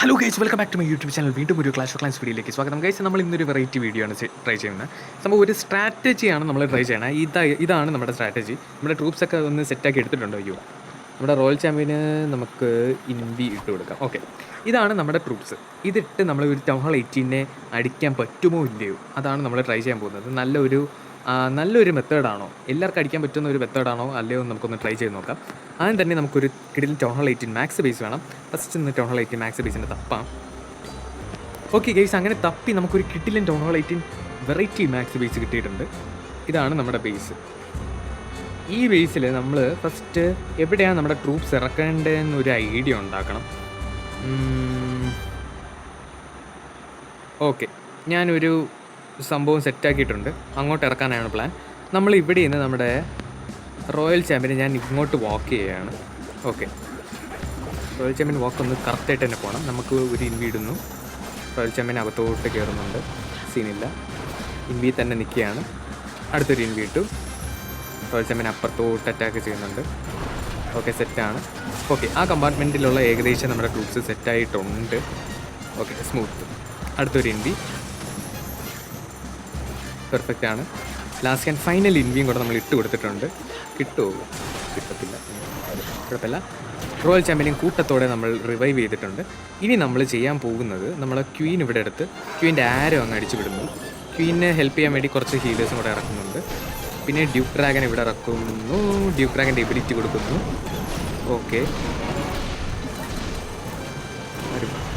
Hello guys, welcome back to my YouTube channel. വീണ്ടും ഒരു clash of clans വീഡിയോയിലേക്ക് സ്വാഗതം. ഗൈസ്, നമ്മൾ ഇന്നൊരു വെറൈറ്റി വീഡിയോ ആണ് ട്രൈ ചെയ്യുന്നത്. സംഭവം ഒരു സ്ട്രാറ്റജിയാണ് നമ്മൾ ട്രൈ ചെയ്യണത്. ഇതാണ് നമ്മുടെ സ്ട്രാറ്റജി. നമ്മുടെ ട്രൂപ്സൊക്കെ ഒന്ന് സെറ്റാക്കി എടുത്തിട്ടുണ്ടോ? അയ്യോ, നമ്മുടെ റോയൽ ചാമ്പ്യന് നമുക്ക് ഇൻവി ഇട്ട് കൊടുക്കാം. ഓക്കെ, ഇതാണ് നമ്മുടെ ട്രൂപ്സ്. ഇതിട്ട് നമ്മൾ ഒരു ടൗൺ ഹാൾ 18 അടിക്കാൻ പറ്റുമോ ഇല്ലയോ, അതാണ് നമ്മൾ ട്രൈ ചെയ്യാൻ പോകുന്നത്. നല്ലൊരു മെത്തേഡാണോ, എല്ലാവർക്കും അടിക്കാൻ പറ്റുന്ന ഒരു മെത്തേഡാണോ അല്ലയോ നമുക്കൊന്ന് ട്രൈ ചെയ്ത് നോക്കാം. ആദ്യം തന്നെ നമുക്കൊരു കിടിലൻ ടൗൺ ഹാൾ 18 മാക്സ് ബേസ് വേണം. ഫസ്റ്റ് ഒന്ന് ടൗൺ ഹാൾ 18 മാക്സ് ബേസിൻ്റെ തപ്പാം. ഓക്കെ ഗൈസ്, അങ്ങനെ തപ്പി നമുക്കൊരു കിടിലൻ town hall 18 variety max base കിട്ടിയിട്ടുണ്ട്. ഇതാണ് നമ്മുടെ ബേസ്. ഈ ബേസിൽ നമ്മൾ ഫസ്റ്റ് എവിടെയാണ് നമ്മുടെ ട്രൂപ്സ് ഇറക്കേണ്ടതെന്നൊരു ഐഡിയ ഉണ്ടാക്കണം. ഓക്കെ, ഞാനൊരു സംഭവം സെറ്റാക്കിയിട്ടുണ്ട്. അങ്ങോട്ട് ഇറക്കാനാണ് പ്ലാൻ. നമ്മൾ ഇവിടെ നിന്ന് നമ്മുടെ റോയൽ ചാമ്പ്യനെ ഞാൻ ഇങ്ങോട്ട് വാക്ക് ചെയ്യുകയാണ്. ഓക്കെ, റോയൽ ചാമ്പ്യൻ വാക്ക് ഒന്ന് കറക്റ്റായിട്ട് തന്നെ പോകണം. നമുക്ക് ഒരു ഇൻവി ഇടുന്നു. റോയൽ ചാമ്പ്യൻ അകത്തോട്ട് കയറുന്നുണ്ട്, സീനില്ല. ഇൻവി തന്നെ നിൽക്കുകയാണ്. അടുത്തൊരു ഇൻവി ഇട്ടു. റോയൽ ചാമ്പ്യൻ അപ്പുറത്തോട്ട് അറ്റാക്ക് ചെയ്യുന്നുണ്ട്. ഓക്കെ, സെറ്റാണ്. ഓക്കെ, ആ കമ്പാർട്ട്മെൻറ്റിലുള്ള ഏകദേശം നമ്മുടെ ട്രൂപ്സ് സെറ്റായിട്ടുണ്ട്. Okay, smooth. അടുത്തൊരു ഇൻവി, പെർഫെക്റ്റ് ആണ്. ലാസ്റ്റ് ആൻഡ് ഫൈനൽ ഇൻവിയും കൂടെ നമ്മൾ ഇട്ട് കൊടുത്തിട്ടുണ്ട്. കിട്ടുമോ? കിട്ടത്തില്ല, കുഴപ്പമില്ല. റോയൽ ചാമ്പ്യനെയും കൂട്ടത്തോടെ നമ്മൾ റിവൈവ് ചെയ്തിട്ടുണ്ട്. ഇനി നമ്മൾ ചെയ്യാൻ പോകുന്നത്, നമ്മളെ ക്വീൻ ഇവിടെ എടുത്ത് ക്വീൻ്റെ ആരോ അങ്ങ് അടിച്ചു വിടുന്നു. ക്വീനെ ഹെൽപ്പ് ചെയ്യാൻ വേണ്ടി കുറച്ച് ഹീലേഴ്സും കൂടെ ഇറക്കുന്നുണ്ട്. പിന്നെ ഡ്യൂക്ക് ഡ്രാഗൻ ഇവിടെ ഇറക്കുന്നു. ഡ്യൂക്ക് ഡ്രാഗൻ്റെ എബിലിറ്റി കൊടുക്കുന്നു. ഓക്കെ,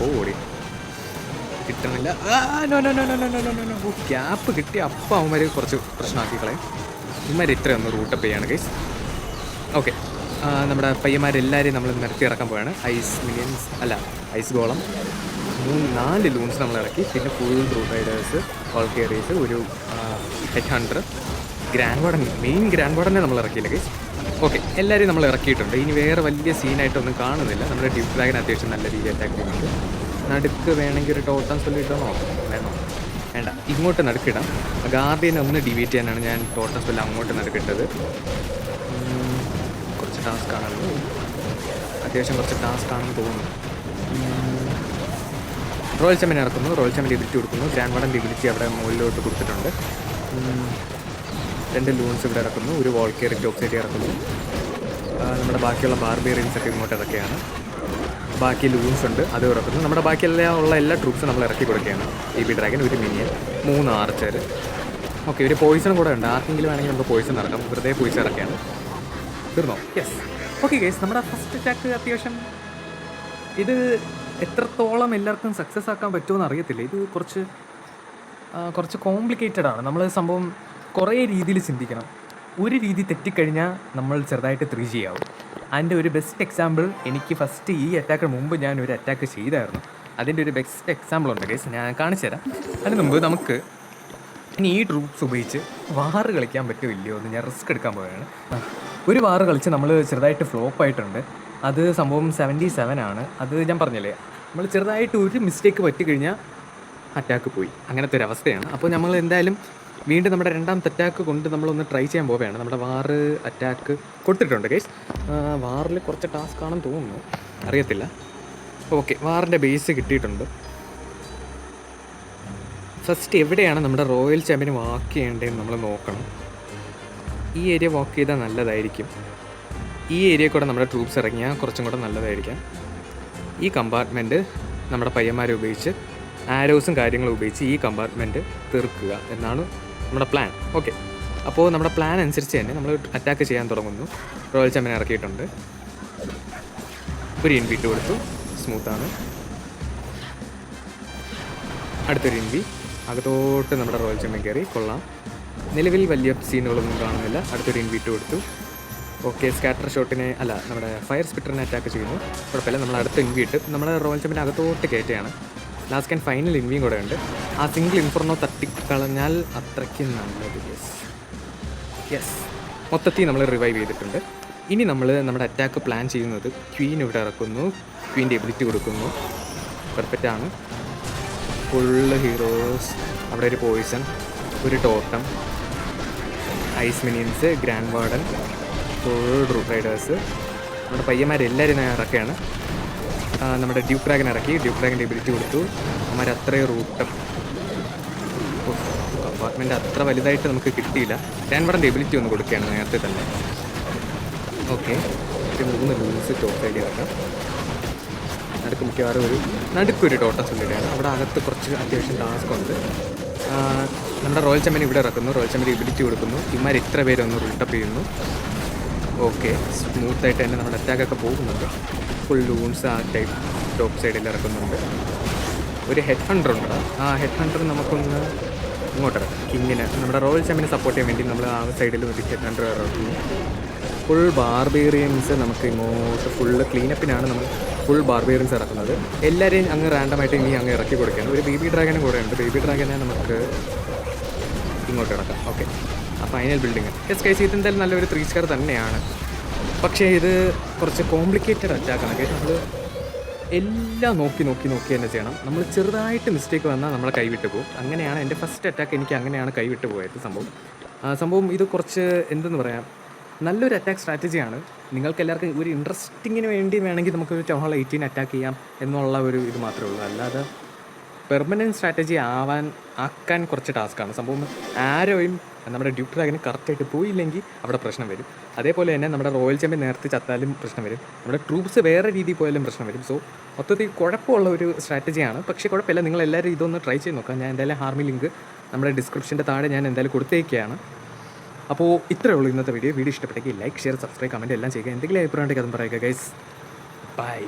ഓടി കിട്ടണില്ല. ക്യാപ്പ് കിട്ടി. അപ്പം അവന്മാർ കുറച്ച് പ്രശ്നമാക്കിക്കളെ. ഇവന്മാർ ഇത്രയൊന്ന് റൂട്ടപ്പ് ചെയ്യാണ് ഗൈസ്. ഓക്കെ, നമ്മുടെ പയ്യന്മാരെല്ലാവരെയും നമ്മൾ നിരത്തി ഇറക്കാൻ പോവുകയാണ്. ഐസ് ഗോളം 4 ലൂൺസ് നമ്മൾ ഇറക്കി. പിന്നെ ഫുൾ റൂട്ട് റൈഡേഴ്സ്, ഓൾക്കേറീസ്, ഒരു ഹെഡ് ഹണ്ടർ, മെയിൻ ഗ്രാൻഡ് വാർഡനെ നമ്മൾ ഇറക്കിയില്ല ഗൈസ്. ഓക്കെ, എല്ലാവരെയും നമ്മൾ ഇറക്കിയിട്ടുണ്ട്. ഇനി വേറെ വലിയ സീനായിട്ടൊന്നും കാണുന്നില്ല. നമ്മുടെ ഡ്യൂക്ക് ഡ്രാഗൻ അത്യാവശ്യം നല്ല രീതിയിൽ അറ്റാക്ക് ചെയ്യുന്നുണ്ട്. നടുക്ക് വേണമെങ്കിൽ ഒരു ടോട്ടം സ്പെല്ലിട്ടോ വേണോ? വേണ്ട, ഇങ്ങോട്ട് നടുക്കിടാം. ഗാർഡിയനെ ഒന്ന് ഡിവീറ്റ് ചെയ്യാനാണ് ഞാൻ ടോട്ടം സ്പെല്ല് അങ്ങോട്ട് നടുക്കിട്ടത്. കുറച്ച് ടാസ്ക് ആണല്ലോ, അത്യാവശ്യം കുറച്ച് ടാസ്ക് ആണെന്ന് തോന്നുന്നു. റോയൽ ചാമ്പ്യൻ ഇറക്കുന്നു. റോയൽ ചാമ്പ്യൻ എബിലിറ്റി കൊടുക്കുന്നു. ഗ്രാൻഡ് വാർഡൻ്റെ എബിലിറ്റി അവിടെ മുകളിലോട്ട് കൊടുത്തിട്ടുണ്ട്. 2 ലൂൺസ് ഇവിടെ ഇറക്കുന്നു. ഒരു വോൾക്കേറി ടോക്സൈറ്റി ഇറക്കുന്നു. നമ്മുടെ ബാക്കിയുള്ള ബാർബേറിയൻസൊക്കെ ഇങ്ങോട്ട് ഇറക്കുകയാണ്. ബാക്കി ലൂൺസ് ഉണ്ട്, അത് ഇറക്കുന്നു. നമ്മുടെ ബാക്കിയുള്ള എല്ലാ ട്രൂപ്സും നമ്മൾ ഇറക്കി കൊടുക്കുകയാണ്. ബേബി ഡ്രാഗൻ, ഒരു മിനിയൻ, 3 ആർച്ചർ. ഓക്കെ, ഒരു പോയിസൺ കൂടെ ഉണ്ട്. ആർക്കെങ്കിലും വേണമെങ്കിൽ നമുക്ക് പോയിസൺ ഇറക്കാം. വെറുതെ പോയിസൺ ഇറക്കുകയാണ്. തീർന്നോ? യെസ്. ഓക്കെ ഗൈസ്, നമ്മുടെ ഫസ്റ്റ് അറ്റാക്ക് അത്യാവശ്യം ഇത് എത്രത്തോളം എല്ലാവർക്കും സക്സസ് ആക്കാൻ പറ്റുമെന്ന് അറിയത്തില്ല. ഇത് കുറച്ച് കോംപ്ലിക്കേറ്റഡ് ആണ്. നമ്മൾ സംഭവം കുറേ രീതിയിൽ ചിന്തിക്കണം. ഒരു രീതി തെറ്റിക്കഴിഞ്ഞാൽ നമ്മൾ ചെറുതായിട്ട് 3G ആവും. അതിൻ്റെ ഒരു ബെസ്റ്റ് എക്സാമ്പിൾ എനിക്ക് ഫസ്റ്റ് ഈ അറ്റാക്കിന് മുമ്പ് ഞാൻ ഒരു അറ്റാക്ക് ചെയ്തായിരുന്നു. അതിൻ്റെ ഒരു ബെസ്റ്റ് എക്സാമ്പിൾ ഉണ്ട് ഗൈസ്, ഞാൻ കാണിച്ചു തരാം. അതിന് മുമ്പ് നമുക്ക് ഇനി ഈ ട്രൂപ്സ് ഉപയോഗിച്ച് വാറ് കളിക്കാൻ പറ്റുമില്ലയോ എന്ന് ഞാൻ റിസ്ക് എടുക്കാൻ പോവുകയാണ്. ഒരു വാറ് കളിച്ച് നമ്മൾ ചെറുതായിട്ട് ഫ്ലോപ്പായിട്ടുണ്ട്. അത് സംഭവം 77 ആണ്. അത് ഞാൻ പറഞ്ഞില്ലേ, നമ്മൾ ചെറുതായിട്ട് ഒരു മിസ്റ്റേക്ക് പറ്റിക്കഴിഞ്ഞാൽ അറ്റാക്ക് പോയി. അങ്ങനത്തെ ഒരു അവസ്ഥയാണ്. അപ്പോൾ നമ്മൾ എന്തായാലും വീണ്ടും നമ്മുടെ രണ്ടാമത്തെ അറ്റാക്ക് കൊണ്ട് നമ്മളൊന്ന് ട്രൈ ചെയ്യാൻ പോവുകയാണ്. നമ്മുടെ വാറ് അറ്റാക്ക് കൊടുത്തിട്ടുണ്ട് ഗൈസ്. വാറിൽ കുറച്ച് ടാസ്ക് ആണെന്ന് തോന്നുന്നു, അറിയത്തില്ല. ഓക്കെ, വാറിൻ്റെ ബേസ് കിട്ടിയിട്ടുണ്ട്. ഫസ്റ്റ് എവിടെയാണ് നമ്മുടെ റോയൽ ചാമ്പ്യന് വാക്ക് ചെയ്യേണ്ടതെന്ന് നമ്മൾ നോക്കണം. ഈ ഏരിയ വാക്ക് ചെയ്താൽ നല്ലതായിരിക്കും. ഈ ഏരിയ കൂടെ നമ്മുടെ ട്രൂപ്സ് ഇറങ്ങിയാൽ കുറച്ചും കൂടെ നല്ലതായിരിക്കാം. ഈ കമ്പാർട്ട്മെൻറ്റ് നമ്മുടെ പയ്യന്മാരെ ഉപയോഗിച്ച് ആരോസും കാര്യങ്ങളും ഉപയോഗിച്ച് ഈ കമ്പാർട്ട്മെൻറ്റ് തീർക്കുക എന്നാണ് നമ്മുടെ പ്ലാൻ. ഓക്കെ, അപ്പോൾ നമ്മുടെ പ്ലാൻ അനുസരിച്ച് തന്നെ നമ്മൾ അറ്റാക്ക് ചെയ്യാൻ തുടങ്ങുന്നു. റോയൽ ചാമ്പ്യനെ ഇറക്കിയിട്ടുണ്ട്. ഒരു ഇൻവി ഇട്ട് കൊടുത്തു, സ്മൂത്താണ്. അടുത്തൊരു ഇൻവി, അകത്തോട്ട് നമ്മുടെ റോയൽ ചാമ്പ്യൻ കയറി, കൊള്ളാം. നിലവിൽ വലിയ സീനുകളൊന്നും കാണുന്നില്ല. അടുത്തൊരു ഇൻവി ഇട്ട് കൊടുത്തു. ഓക്കെ, സ്കാറ്റർ ഷോട്ടിനെ നമ്മുടെ ഫയർ സ്പിറ്ററിനെ അറ്റാക്ക് ചെയ്യുന്നു. കുഴപ്പമില്ല. നമ്മൾ അടുത്ത ഇൻവി ഇട്ട് നമ്മുടെ റോയൽ ചാമ്പ്യൻ അകത്തോട്ട് കയറ്റുകയാണ്. ലാസ്റ്റ് ആൻഡ് ഫൈനൽ ഇൻവിയും കൂടെ ഉണ്ട്. ആ സിംഗിൾ ഇൻഫർണോ തട്ടിക്കളഞ്ഞാൽ അത്രയ്ക്ക് നല്ലത്. യെസ്, മൊത്തത്തിൽ നമ്മൾ റിവൈവ് ചെയ്തിട്ടുണ്ട്. ഇനി നമ്മൾ നമ്മുടെ അറ്റാക്ക് പ്ലാൻ ചെയ്യുന്നത്, ക്വീൻ ഇവിടെ ഇറക്കുന്നു. ക്വീൻ്റെ എബിലിറ്റി കൊടുക്കുന്നു. പെർഫെക്റ്റ് ആണ്. ഫുള്ള് ഹീറോസ്, അവിടെ ഒരു പോയിസൺ, ഒരു totem, ice minions, grand warden, full root riders. നമ്മുടെ പയ്യന്മാരെല്ലാവരും ഞാൻ ഇറക്കുകയാണ്. നമ്മുടെ ഡ്യൂക്ക് ഡ്രാഗൺ ഇറക്കി. ഡ്യൂക്ക് ഡ്രാഗൻ്റെ എബിലിറ്റി കൊടുത്തു. അവന്മാർ അത്രയും റൂട്ട് കമ്പാർട്ട്മെൻറ്റ് അത്ര വലുതായിട്ട് നമുക്ക് കിട്ടിയില്ല. ടാൻവറിൻ്റെ എബിലിറ്റി ഒന്ന് കൊടുക്കുകയാണ് നേരത്തെ തന്നെ. ഓക്കെ, ഒരു 3 ലൂസ് ടോപ്പ് സൈഡിൽ ഇറക്കാം. നടുക്കൊരു ടോട്ടസ് ഉള്ളിലാണ്. അവിടെ അകത്ത് കുറച്ച് അത്യാവശ്യം ടാസ്ക് ഉണ്ട്. നമ്മുടെ റോയൽ ചാമ്പ്യൻ ഇവിടെ ഇറക്കുന്നു. റോയൽ ചാമ്പ്യൻ എബിലിറ്റി കൊടുക്കുന്നു. ഇമാർ ഇത്ര പേരൊന്ന് റൂട്ടപ്പ് ചെയ്യുന്നു. ഓക്കെ, സ്മൂത്തായിട്ട് തന്നെ നമ്മുടെ അറ്റാക്കൊക്കെ പോകുന്നുണ്ട്. ഫുൾ ലൂൺസ് ആ ടൈപ്പ് ടോപ്പ് സൈഡിൽ ഇറക്കുന്നുണ്ട്. ഒരു ഹെഡ് ഹണ്ടർ ഉണ്ട്. ആ ഹെഡ് ഹണ്ടർ നമുക്കൊന്ന് ഇങ്ങോട്ടിറക്കാം. ഇങ്ങനെ നമ്മുടെ റോയൽ ചാമ്പ്യനെ സപ്പോർട്ട് ചെയ്യാൻ വേണ്ടി നമ്മൾ ആ സൈഡിൽ ഒരു ഹെഡ് ഹണ്ടർ ഇറക്കുന്നു. ഫുൾ ബാർബേറിയൻസ് നമുക്ക് ഇങ്ങോട്ട് ഫുള്ള് ക്ലീനപ്പിനാണ് നമ്മൾ ഫുൾ ബാർബേറിയൻസ് ഇറക്കുന്നത്. എല്ലാവരെയും അങ്ങ് റാൻഡമായിട്ട് ഇനി അങ്ങ് ഇറക്കി കൊടുക്കുകയാണ്. ഒരു ബേബി ഡ്രാഗനും കൂടെ ഉണ്ട്. ബേബി ഡ്രാഗനെ നമുക്ക് ഇങ്ങോട്ട് ഇറക്കാം. ഓക്കെ, ആ ഫൈനൽ ബിൽഡിങ് ഗൈസ് ഇത് എന്തായാലും നല്ലൊരു 3 സ്റ്റാർ തന്നെയാണ്. പക്ഷേ ഇത് കുറച്ച് കോംപ്ലിക്കേറ്റഡ് അറ്റാക്കാണ്. കേട്ടോ, നമ്മൾ എല്ലാം നോക്കി തന്നെ ചെയ്യണം. നമ്മൾ ചെറുതായിട്ട് മിസ്റ്റേക്ക് വന്നാൽ നമ്മളെ കൈവിട്ട് പോകും. അങ്ങനെയാണ് എൻ്റെ ഫസ്റ്റ് അറ്റാക്ക്. എനിക്ക് അങ്ങനെയാണ് കൈവിട്ട് പോയത് സംഭവം. ഇത് കുറച്ച് എന്തെന്ന് പറയാം, നല്ലൊരു അറ്റാക്ക് സ്ട്രാറ്റജിയാണ്. നിങ്ങൾക്ക് എല്ലാവർക്കും ഒരു ഇൻട്രസ്റ്റിങ്ങിന് വേണ്ടി വേണമെങ്കിൽ നമുക്കൊരു ടൗൺ ഹാൾ 18 അറ്റാക്ക് ചെയ്യാം എന്നുള്ള ഒരു ഇത് മാത്രമേ ഉള്ളൂ. അല്ലാതെ പെർമനൻറ്റ് സ്ട്രാറ്റജി ആക്കാൻ കുറച്ച് ടാസ്ക്കാണ് സംഭവം. ആരോയും നമ്മുടെ ഡ്യൂക്ക് ഡ്രാഗന് കറക്റ്റായിട്ട് പോയില്ലെങ്കിൽ അവിടെ പ്രശ്നം വരും. അതേപോലെ തന്നെ നമ്മുടെ റോയൽ ചാമ്പ്യൻ നേരത്തെ ചത്താലും പ്രശ്നം വരും. നമ്മുടെ ട്രൂപ്സ് വേറെ രീതിയിൽ പോയാലും പ്രശ്നം വരും. സോ മൊത്തത്തിൽ കുഴപ്പമുള്ള ഒരു സ്ട്രാറ്റജിയാണ്. പക്ഷേ കുഴപ്പമില്ല, നിങ്ങളെല്ലാവരും ഇതൊന്ന് ട്രൈ ചെയ്ത് നോക്കാം. ഞാൻ എന്തായാലും ഹാർമി ലിങ്ക് നമ്മുടെ ഡിസ്ക്രിപ്ഷൻ്റെ താഴെ ഞാൻ എന്തായാലും കൊടുത്തേക്കാണ്. അപ്പോൾ ഇത്രയേ ഉള്ളൂ ഇന്നത്തെ വീഡിയോ. ഇഷ്ടപ്പെട്ടെങ്കിൽ ലൈക്ക്, ഷെയർ, സബ്സ്ക്രൈബ്, കമൻറ്റ് എല്ലാം ചെയ്യുക. എന്തെങ്കിലും അഭിപ്രായം ഉണ്ടെങ്കിൽ അതും പറയുക ഗൈസ്. ബൈ.